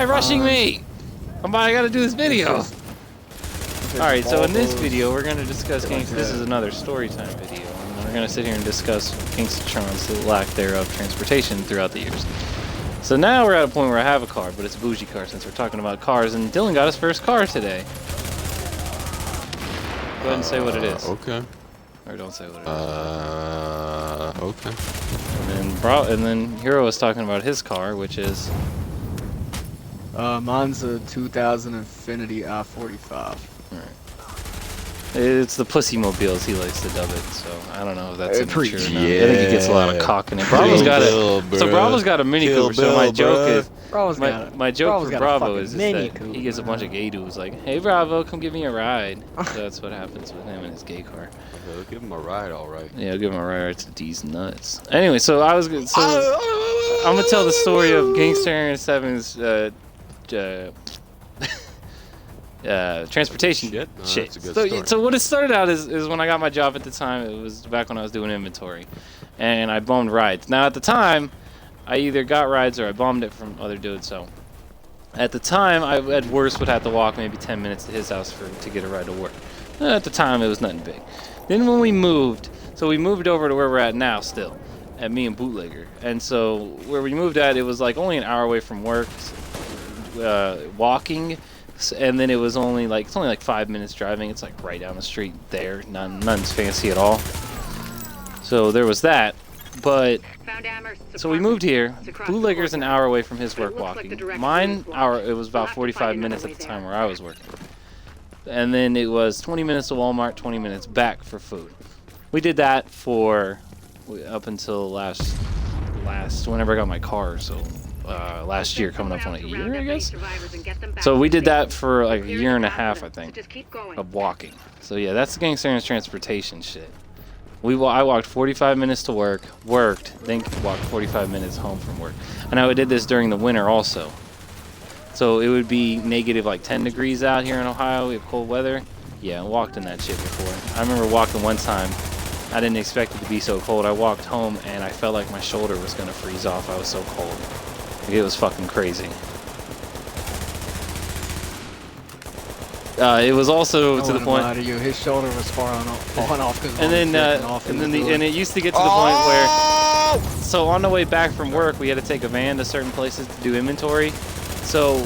rushing me? I gotta do this video. Alright, so in this video, we're gonna discuss Gangsta. This is another story time video. And we're gonna sit here and discuss Gangstatron's lack thereof transportation throughout the years. So now we're at a point where I have a car, but it's a bougie car since we're talking about cars, and Dylan got his first car today. Go ahead and say what it is. Okay. Or don't say what it is. Okay. And then Hero was talking about his car, which is... mine's a 2000 Infiniti I-45. Alright. It's the pussy mobiles he likes to dub it, so I don't know if that's true or not. Yeah. I think he gets a lot of cock in it. Bravo's got Bravo's got a Mini Cooper, so my joke is my joke for Bravo is that he gets a bunch of gay dudes like, "Hey Bravo, come give me a ride." So that's what happens with him and his gay car. Okay, give him a ride, all right. Yeah, I'll give him a ride to D's nuts. Anyway, so I'm gonna tell the story of Gangsta 7's transportation shit. So what it started out is when I got my job at the time. It was back when I was doing inventory, and I bummed rides. Now at the time, I either got rides or I bummed it from other dudes. So at the time, I at worst would have to walk maybe 10 minutes to his house to get a ride to work. At the time, it was nothing big. Then when we moved over to where we're at now still, at me and Bootlegger. And so where we moved at, it was like only an hour away from work, walking. And then it's only like 5 minutes driving. It's like right down the street there. Nothing's fancy at all. So there was that. But so we moved here. Bootlegger's an hour away from his work walking. Mine it was about 45 minutes at the time where I was working. And then it was 20 minutes to Walmart, 20 minutes back for food. We did that for up until last whenever I got my car. So last year, coming up on a year, I guess. So we did that for like a year and a half, I think, of walking. So yeah, that's the Gangsta transportation shit. I walked 45 minutes to work, then walked 45 minutes home from work. And I did this during the winter also. So it would be negative like 10 degrees out here in Ohio. We have cold weather. Yeah, I walked in that shit before. I remember walking one time. I didn't expect it to be so cold. I walked home and I felt like my shoulder was gonna freeze off. I was so cold. It was fucking crazy. It was also to the point. Lie to you. His shoulder was falling off. And it used to get to the point where. So on the way back from work, we had to take a van to certain places to do inventory. So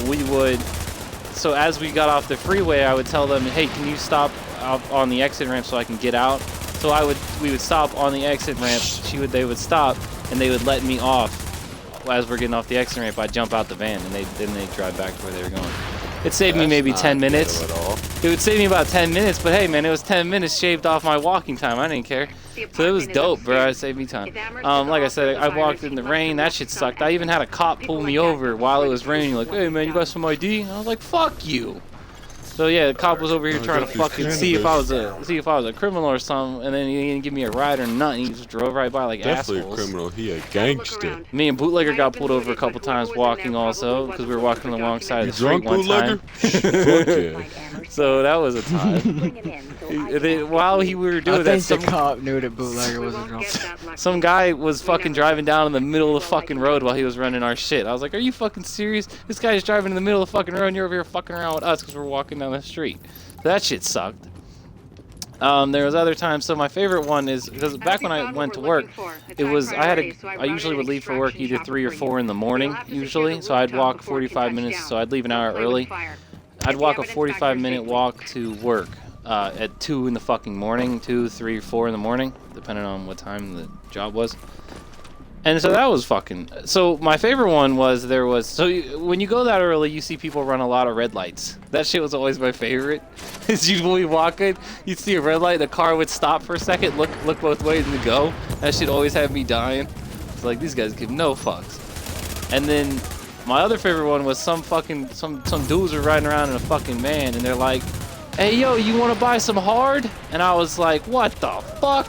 So as we got off the freeway, I would tell them, "Hey, can you stop on the exit ramp so I can get out?" So we would stop on the exit ramp. They would stop, and they would let me off. As we're getting off the exit ramp, I'd jump out the van, and then they'd drive back to where they were going. It saved me maybe 10 minutes. It would save me about 10 minutes, but hey, man, it was 10 minutes shaved off my walking time. I didn't care. So it was dope, bro. It saved me time. Like I said, I walked in the rain. That shit sucked. I even had a cop pull me over while it was raining. Like, "Hey, man, you got some ID?" And I was like, "Fuck you." So yeah, the cop was over here trying to fucking see if I was a criminal or something, and then he didn't give me a ride or nothing. He just drove right by like assholes. Definitely a criminal. He a gangster. Me and Bootlegger got pulled over a couple times walking also because we were walking on the wrong side of the street one time. So that was a time. While we were doing that, the cop knew that Bootlegger was a drunk. Some guy was fucking driving down in the middle of the fucking road while he was running our shit. I was like, "Are you fucking serious? This guy's driving in the middle of the fucking road and you're over here fucking around with us because we're walking down the street." That shit sucked. There was other times. So my favorite one is because back when I went to work, I usually would leave for work either 3 or 4 in the morning usually. So I'd walk 45 minutes. So I'd leave an hour early. I'd walk a 45-minute walk to work at 2 in the fucking morning, 2, 3, 4 in the morning, depending on what time the job was. And so that was fucking... So my favorite one was when you go that early, you see people run a lot of red lights. That shit was always my favorite. Is usually walking, you'd see a red light, the car would stop for a second, look both ways and go. That shit always had me dying. It's like, these guys give no fucks. And then my other favorite one was some dudes were riding around in a fucking van, and they're like, "Hey, yo, you want to buy some hard?" And I was like, "What the fuck?"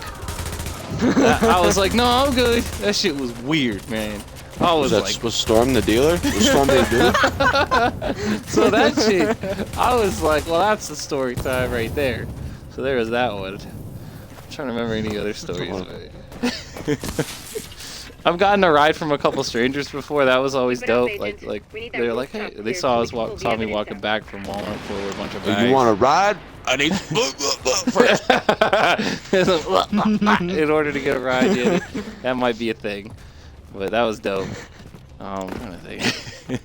I was like, "No, I'm good." That shit was weird, man. Was Storm the dealer? Was Storm the dealer? So that shit, I was like, well, that's the story time right there. So there was that one. I'm trying to remember any other stories. I've gotten a ride from a couple strangers before. That was always dope. Like they're like, hey, they saw me walking back from Walmart for a bunch of bags. You want a ride? I need first. In order to get a ride, yeah, that might be a thing. But that was dope. I'm trying to think.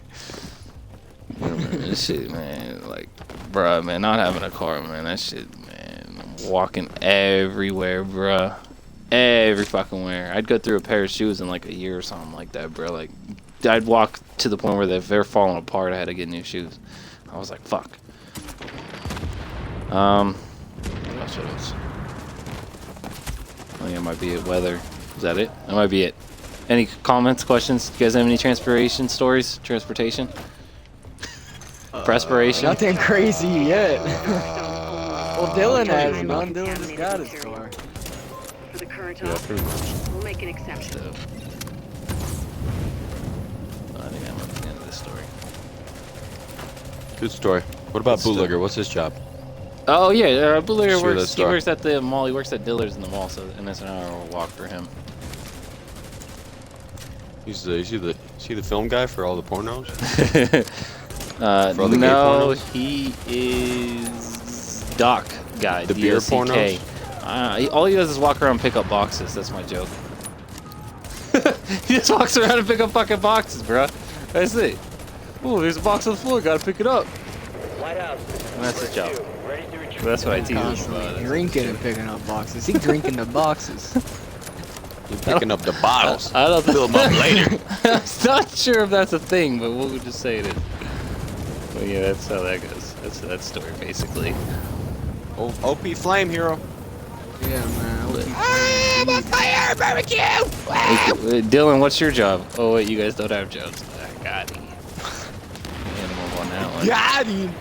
This shit, man, like, bruh, man, not having a car, man, that shit, man, I'm walking everywhere, bruh. Every fucking where. I'd go through a pair of shoes in like a year or something like that, bro. Like, I'd walk to the point where if they're falling apart, I had to get new shoes. I was like, fuck. What else? I think it might be it. Weather. Is that it? That might be it. Any comments, questions? You guys have any transportation stories? Transportation? Perspiration? Nothing crazy yet. Well, Dylan has none. Dylan just got his car. For the current Yeah, pretty much. we'll make an exception. I think that might be the end of this story. Good story. What about Good story. Bootlegger? What's his job? Oh yeah, Bootlegger Sure, works. let's He start. works at the mall. He works at Dillard's in the mall, so and that's an hour walk for him. Is he the film guy for all the pornos? For all the gay No, pornos? he is Doc guy. The beer DOCK. All he does is walk around and pick up boxes. That's my joke. He just walks around and pick up fucking boxes, bro. That's it. Oh, there's a box on the floor. Gotta pick it up. And that's his job. That's what I tease him Constantly about. drinking and picking up boxes. He drinking the boxes. He's picking up the bottles. I don't Fill 'em up later. I'm not sure if that's a thing, but we'll just say it is. But yeah, that's how that goes. That's that story, basically. Oh, OP Flame Hero. Yeah, man. I'm on fire, barbecue! Dylan, what's your job? Oh wait, you guys don't have jobs. Got him. Animal on that one. Got him!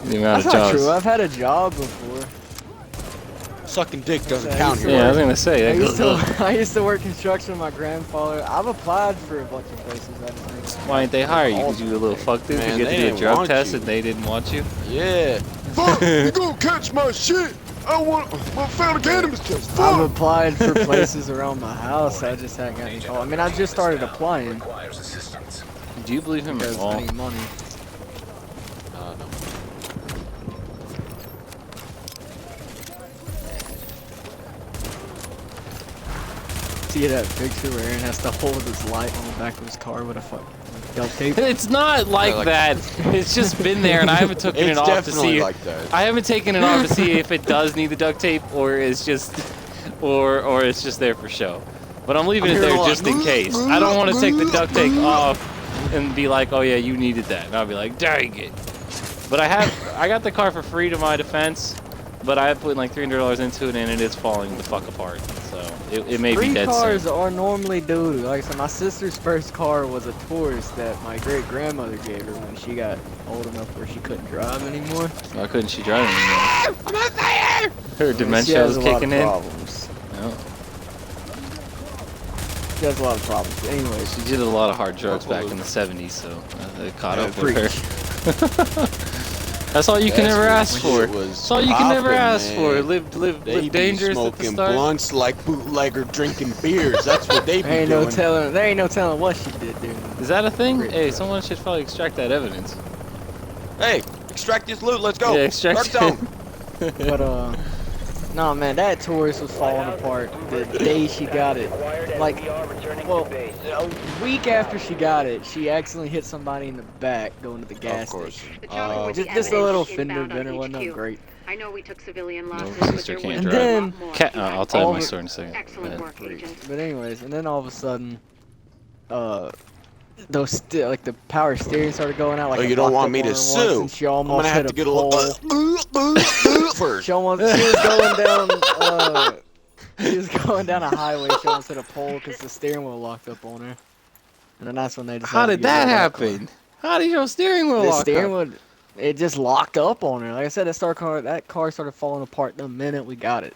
The amount That's of not jobs. true. I've had a job before. Sucking dick doesn't Yeah, count he's here. Yeah, I was gonna say. I used to work construction with my grandfather. I've applied for a bunch of places. I just think. Why didn't they hire you? Because you were a little fucked in to Man, get to they do a didn't drug want test you. and they didn't want you? Yeah. Fuck, you gonna catch my shit? I found a cannabis test. I've applied for places around my house. I just haven't got any call. I mean, I just started applying Do you believe him at because all? I need money. No. See that picture where Aaron has to hold his light on the back of his car with a fucking duct tape? It's not like like- that. It's just been there, and I haven't taken it It's off to definitely see. like that. I haven't taken it off to see if it does need the duct tape or it's just, or it's just there for show. But I'm leaving it there just in case. I don't want to take the duct tape off and be like, oh yeah, you needed that, and I'll be like, dang it. But I got the car for free to my defense, but I put like $300 into it, and it is falling the fuck apart. So it may be Free dead cars soon. are normally due. Like I said, my sister's first car was a Taurus that my great grandmother gave her when she got old enough where she couldn't drive anymore. Why couldn't she drive anymore? I'm on fire! Her She dementia has was a lot kicking of in. problems. No. She has a lot of problems. Anyways, She did a lot of hard drugs back in the 70s, so they caught Yeah, up with her. That's all you can That's ever when ask for. shit was That's all you can ever poppin', ask man. for. Live They be dangerous at the smoking start. blunts like Bootlegger drinking beers. That's what they be there ain't doing. no telling. There ain't no telling what she did, dude. Is that a thing? Great. Hey, someone should probably extract that evidence. Hey, extract this loot. Let's go. Yeah, extract Dark zone. But no man, that Taurus was falling apart the day she got it. Like, well, a week after she got it, she accidentally hit somebody in the back going to the gas Of course. station. The Charlie with the Just a little evidence fender inbound on bender, wasn't that HQ. great? I know we took civilian No, losses, my but sister there can't was drive. a And lot more. I'll tell you All my the- story in a second. Excellent Go work, Agent. But anyways, and then all of a sudden, those like the power steering started going out. Like Oh, it you don't locked want up me on to her once, sue? and she I'm almost gonna have hit to get a pole. little first. She was going down. She was going down a highway. She almost hit a pole because the steering wheel locked up on her. And then that's when they decided. How to did get that rid of happen? How did your steering wheel The lock steering up? wheel, it just locked up on her. Like I said, that car started falling apart the minute we got it.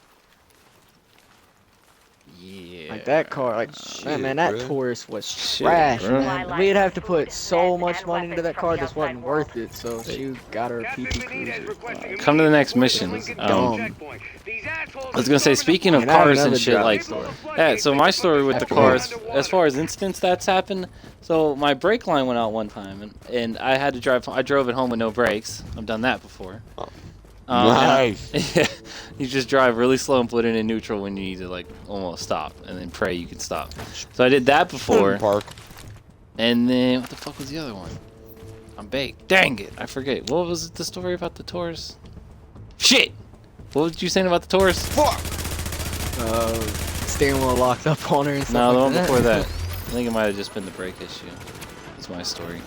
Yeah. Like that car, like Shit, man, that bruh. Taurus was Shit, trash, bruh. man. We'd have to put so much money into that car, just wasn't worth it. So she got her PT Cruiser. Come to the next mission. Dumb. I was gonna say, speaking of And I have cars and another shit, driving like, story. yeah. So my story with the cars, as far as instance that's happened. So my brake line went out one time, and I had to drive. I drove it home with no brakes. I've done that before. Nice. Yeah, you just drive really slow and put it in neutral when you need to like almost stop, and then pray you can stop. So I did that before, Park. and then what the fuck was the other one? I'm baked. Dang it, I forget. What was the story about the Taurus? Shit. What was you saying about the Taurus? Fuck. Steering wheel locked up on her and stuff. No, the like one that. before that. I think it might have just been the brake issue. That's my story.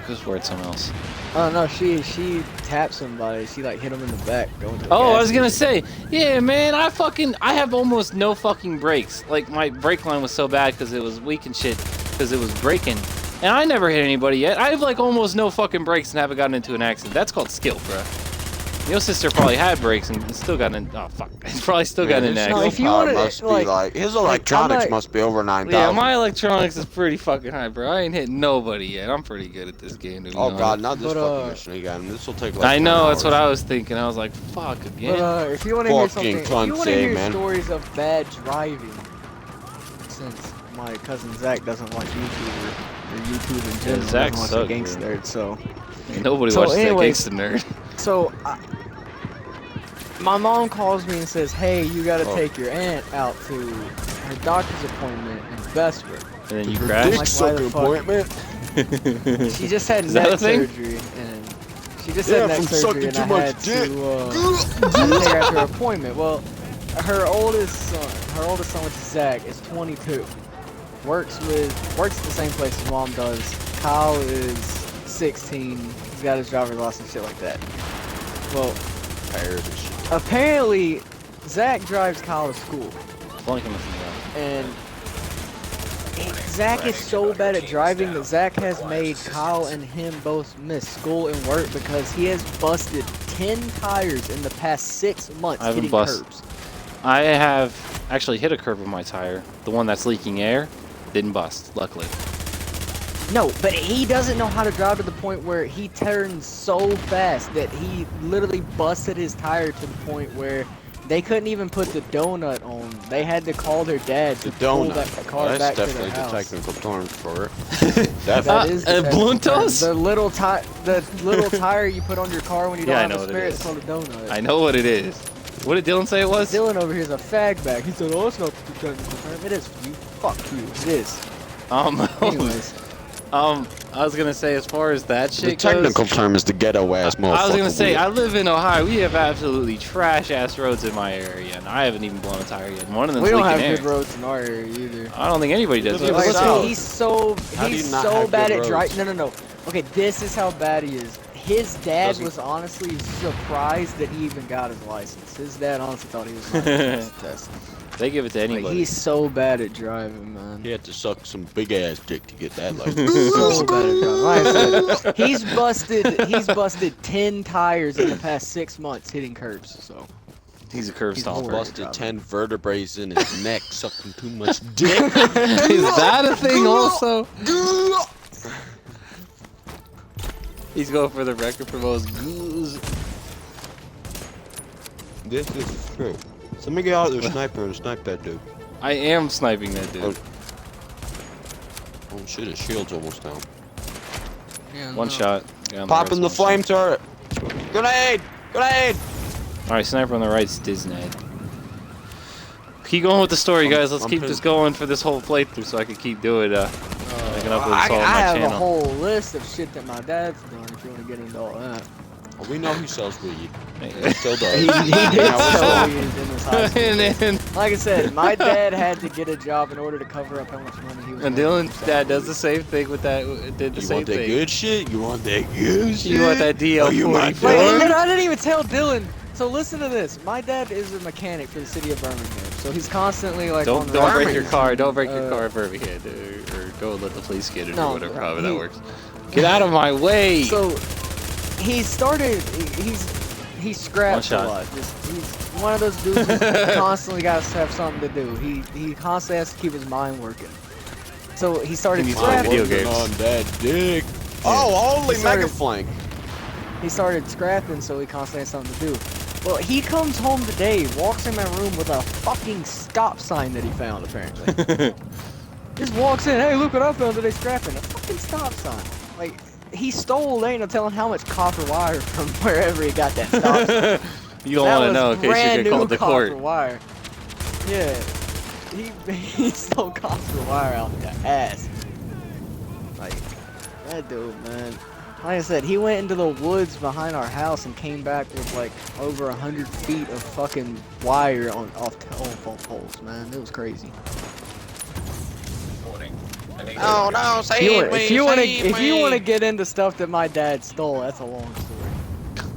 Just word something else. Oh no, she tapped somebody. She like hit him in the back going to the Oh, I gas was gonna station. say, yeah, man, I have almost no fucking brakes. Like my brake line was so bad because it was weak and shit, because it was braking, and I never hit anybody yet. I have like almost no fucking brakes and haven't gotten into an accident. That's called skill, bro. Your sister probably had brakes and still got in. Oh fuck, it's probably still got in an No, accident. if you wanna, must be like- like his electronics not- must be over 9,000. Yeah, my electronics is pretty fucking high, bro. I ain't hit nobody yet. I'm pretty good at this game, to be Oh honest. god, not this But, fucking mission again. This will take like I know, 10 that's what hours. I was thinking. I was like, fuck again. But if you want to hear Fucking something, if you want to cunt, hear man. stories of bad driving, since my cousin Zach doesn't watch YouTube or YouTube in general, Zach doesn't watch sucks, the gangster, so Nobody So watches anyways- that gangsta nerd. so my mom calls me and says, "Hey, you got to Oh. take your aunt out to her doctor's appointment in Bestwood." And then you Dick crash. Like, why sucker the fuck? appointment. She just had Is that a neck thing? surgery, and she just Yeah, had neck from surgery, sucking and too I much had dick. to take her at her appointment. Well, her oldest son, which is Zach, is 22. Works at the same place his mom does. Kyle is 16. He's got his driver's license, shit like that. Well, Tires and shit. apparently, Zach drives Kyle to school, Flunking with me, and Zach is so bad at driving that Zach has made Kyle and him both miss school and work because he has busted 10 tires in the past 6 months I haven't hitting bust- curbs. I have actually hit a curb with my tire. The one that's leaking air didn't bust, luckily. No, but he doesn't know how to drive to the point where he turns so fast that he literally busted his tire to the point where they couldn't even put the donut on. They had to call their dad The to pull donut. that car Well, back that's to their definitely the house. technical term for it. That Definitely. is the technical Bluntos? term. The little tire you put on your car when you don't Yeah, I have know a what it spare, it's is. called a donut. I know what it is. What did Dylan say it was? Dylan over here is a fag bag. He said, "Oh, it's not the technical term. It is for you. Fuck you. It is." Anyways, I was gonna say, as far as that The shit technical goes, term is the ghetto ass motherfucker. I was gonna say, with I live in Ohio. We have absolutely trash ass roads in my area, and I haven't even blown a tire yet. And one of them's we don't leaking have air. good roads in our area either. I don't think anybody does. Yeah, Yeah, but Like, but south. he's so How do you he's not so have bad good at driving. roads? No. Okay, this is how bad he is. His dad Does he? was honestly surprised that he even got his license. His dad honestly thought he was not going to test. they give it to Like, anybody. he's so bad at driving, man. He had to suck some big ass dick to get that license. So bad at driving. Like I said, he's busted 10 tires in the past 6 months hitting curbs. So He's a curb He's stomper. horrible. Busted 10 vertebrae in his neck, sucking too much dick. Is that a thing also? He's going for the record for most goose. This is true. Somebody get out their sniper and snipe that dude. I am sniping that dude. Oh shit, his shield's almost down. yeah, One no. shot. Yeah, on Popping the rest one flame turret! Grenade! Grenade! shot. Alright, sniper on the right's Disney. Keep going with the story, guys. Let's I'm keep pissed. this going for this whole playthrough so I can keep doing it. Making up with I this all on my have a channel. whole list of shit that my dad's done. If you want to get into all that, Well, we know he sells weed. He And still does. he did Yeah, sell weed in his high school. then Like I said, my dad had to get a job in order to cover up how much money he was. and making Dylan's from dad selling does the same thing with that. Did the You same want that thing. good shit? You want that good shit? You want that Oh, you my DL44? Wait, dog? and I didn't even tell Dylan. So listen to this. My dad is a mechanic for the city of Birmingham. So he's constantly like on Don't the break your road. car. Don't break your Uh, car for me, or go let the police get it No, or whatever. no, However that he- works. Get out of my way. So he started. He scraps a One shot. lot. Just one of those dudes who constantly got to have something to do. He constantly has to keep his mind working. So he started He needs to play scrapping. video games. On that dick. Oh, holy He started- mega flank. He started scrapping, so he constantly has something to do. Well, he comes home today, walks in my room with a fucking stop sign that he found, apparently. Just walks in, hey, look what I found today scrapping. A fucking stop sign. Like, he stole, they ain't no telling how much copper wire from wherever he got that stop sign. You don't want to know in case you get called to copper court. wire. Yeah. He stole copper wire out the ass. Like, that dude, man. Like I said, he went into the woods behind our house and came back with like over 100 feet of fucking wire off telephone poles, man. It was crazy. Oh no, save me, If you want to get into stuff that my dad stole, that's a long story.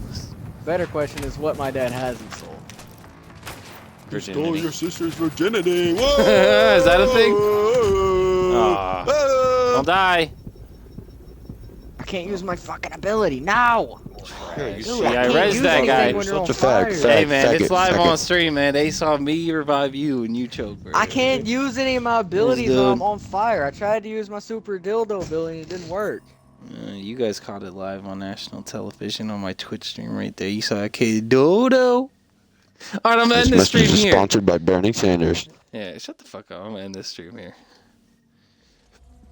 Better question is what my dad hasn't stole. You stole your sister's virginity. Whoa! Is that a thing? Aw. Don't die. I can't use my fucking ability now. Yeah, Dude, I can't rezzed use that guy. anything when you're on Such a fact, fire. fact. Hey man, it's Second, live second. on stream, man. They saw me revive you and you choke, bro. I can't use any of my abilities Dude. when I'm on fire. I tried to use my super dildo ability and it didn't work. You guys caught it live on national television on my Twitch stream right there. You saw a kid dodo. Alright, I'm ending this This message stream is here. sponsored by Bernie Sanders. Yeah, shut the fuck up. I'm gonna end this stream here.